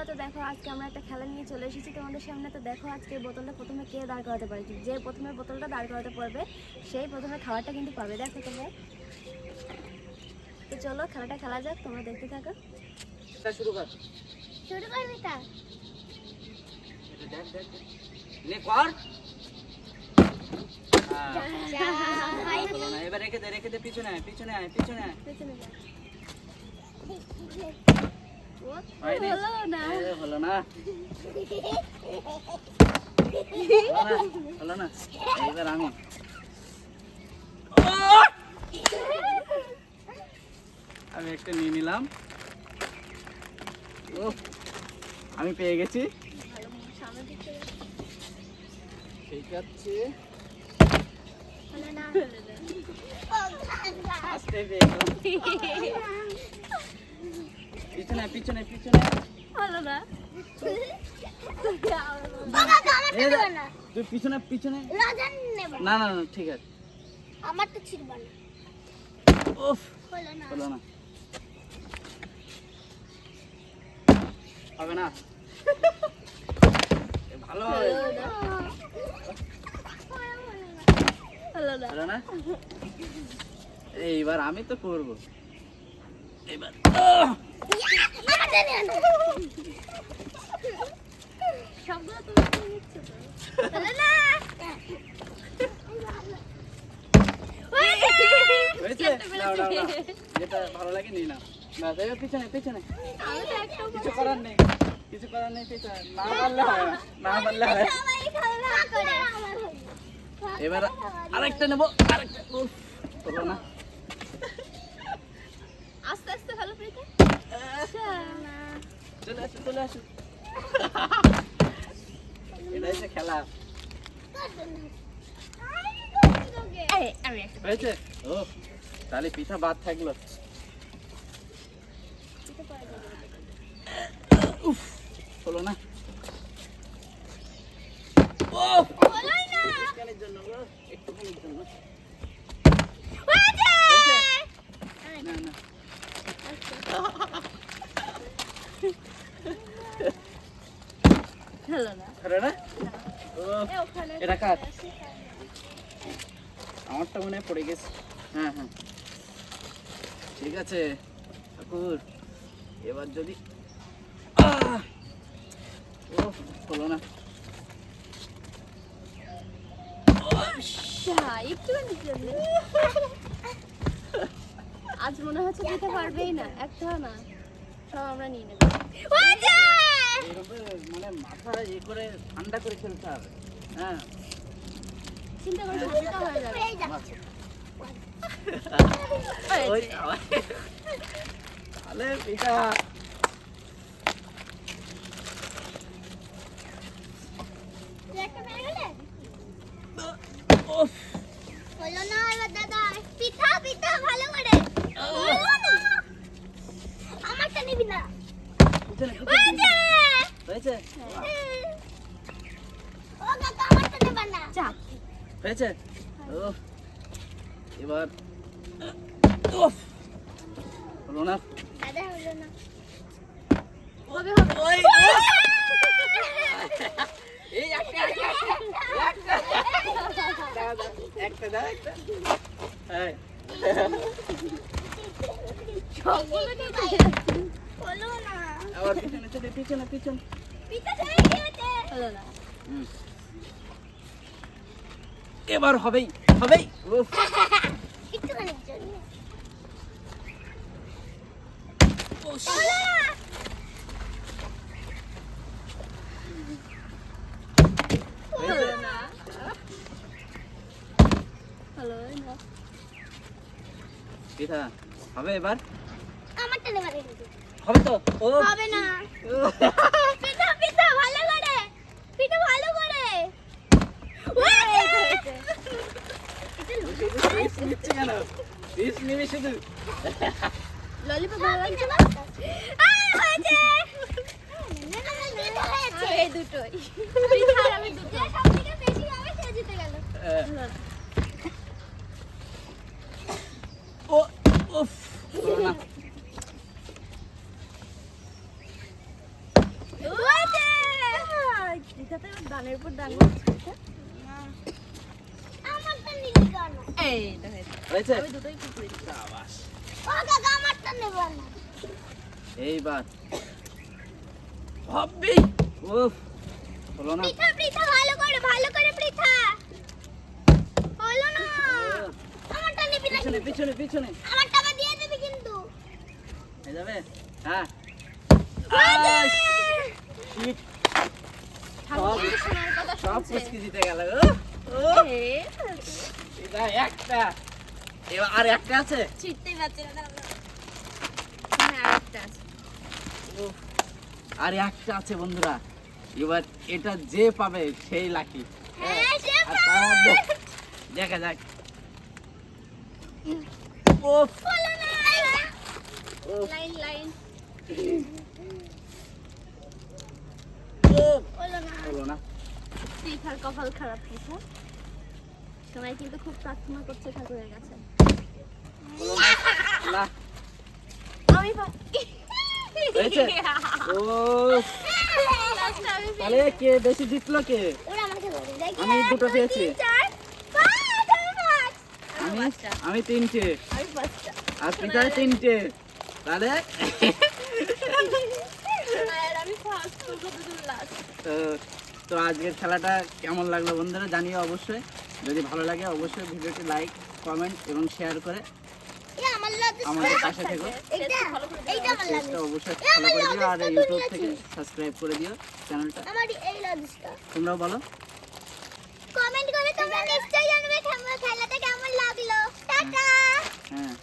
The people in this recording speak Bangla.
তো দেখো আজকে আমরা একটা খেলা নিয়ে চলে এসেছি তোমাদের সামনে। তো দেখো আজকে বোতলটা প্রথমে কে দাঁড় করাতে পারে, যে প্রথমে বোতলটা দাঁড় করাতে পারবে সেই প্রথমে খাবারটা কিন্তু পাবে। দেখো তোমরা, তো চলো খেলাটা খেলা যাক, তোমরা দেখতে থাকো। শুরু কর মিতা। নে কর। এবার রেখে দে পিছনে আয়। হলো না এইবার আমি একটা নিয়ে নিলাম। আমি পেয়ে গেছি। ঠিক আছে, আস্তে পেয়ে গেলাম। পিছনে হলো না, তুই পিছনে না ঠিক আছে। আমার তো ছিল না। উফ, হলো না, হবে না। ভালো হবে হলো না। এইবার আমি তো করবো। এইবার সবগুলো তুমি নিচ্ছ তো। হলো না, হয়েছে। যেটা ভালো লাগে নি না। পিছনে কিছু করার নেই পিছনে না পারলে হয়। এবার আরেকটা নেবো, আরেকটা। হলো না, আস্তে আস্তে ভালো প্রীতি। চলে আসো। এটা হচ্ছে খেলা। হয়েছে। ও তাহলে পিঠা বাদ থাকলো। হলো না, একটুখানির জন্য। না হলো না। এটা কার? আমারটা মনে হয় পড়ে গেছে। হ্যাঁ ঠিক আছে ঠাকুর, এবার যদি হলো না। আজ মনে হচ্ছে দিতে পারবেই না, একটা না সব আমরা নিয়ে নেব। মানে মাথা করে ঠান্ডা করে খেলতে হবে। হ্যাঁ, চিন্তা করে ঠান্ডা হয়ে যাবে। তাহলে পিঠা হলো না। এবার দাদা পিঠা ভালো করে। আমারটা নিবি না। হয়েছে। ও কাকা আমারটা নেবা না। চা হয়েছে। এবার হলো না। দাদা হলো না। হবে এই একটা হ্যাঁ, সবগুলো নিতে হলো না। আবার পিছনে পিঠা ছেড়ে দিয়েছে। হলো না। এবার হবেই। একটুখানির জন্য। পিঠা হবে এবার। আমারটা নেবার হবে তো। হবে না। পিঠা ভালো করে। শুধু ললিপপ ভালো লাগছে না? হয়েছে। এই দুটোই পিঠার আমি দুটো সবথেকে বেশি হবে সে জিতে গেল। উফ, হলো না। ডানের উপর ডান আমারটা নিলি কেন? এইটা হয়েছে। হয়েছে আমি দুটোই কুকুরে দিচ্ছি। সাবাস। ও কাকা আমারটা নেব না। এইবার ভাববি উফ হলো না পৃথা পৃথা ভালো করে পৃথা। হলো না। আমারটা নিবি না। পিছনে পিছনে পিছনে আমারটা আবার দিয়ে দিবি কিন্তু। হয়ে যাবে হ্যাঁ শিট ঠাকুর কিন্তু শোনার কথা সব শুনছে। পুচকি জিতে গেল এই, এটা একটা এবার আর একটা আছে ছিটতেই পারছে না, দাঁড়াও, দাঁড়াও। হ্যাঁ, আরেকটা আছে। উফ, আর একটা আছে বন্ধুরা এবার এটা যে পাবে সেই লাকি হ্যাঁ সে আর তার মধ্যে দেখা যাক উফ, হলো না। উফ, লাইন লাইন উফ, হলো না। হলো না পৃথার কপাল খারাপ পৃথা সবাই কিন্তু খুব প্রার্থনা করছে ঠাকুরের কাছে হলো না না আমি হয়েছে? উফ, লাস্টে আমি তাহলে কে বেশি জিতলো কে ওরা আমাকে বলে দেখি আমি দুটো পেয়েছি আমি বাচ্চা। আমি তিনটে আমি বাচ্চা আর পিতায় তিনটে তাহলে আর আমি ফার্স্ট করবো দুটো লাস্ট তো তো আজকের খেলাটা কেমন লাগলো বন্ধুরা জানিও অবশ্যই যদি ভালো লাগে অবশ্যই ভিডিওটি লাইক কমেন্ট এবং শেয়ার করে আমার লাগে আমাদের পাশে থেকো এইটা এইটা আমার লাগে পেজটা অবশ্যই ফলো করে দিও আর ইউটিউব থেকে সাবস্ক্রাইব করে দিও চ্যানেলটা আমার এই লাগছে তোমরাও বলো কমেন্ট করে তোমরা নিশ্চয়ই জানাবে খেলাটা কেমন লাগলো টাটা হ্যাঁ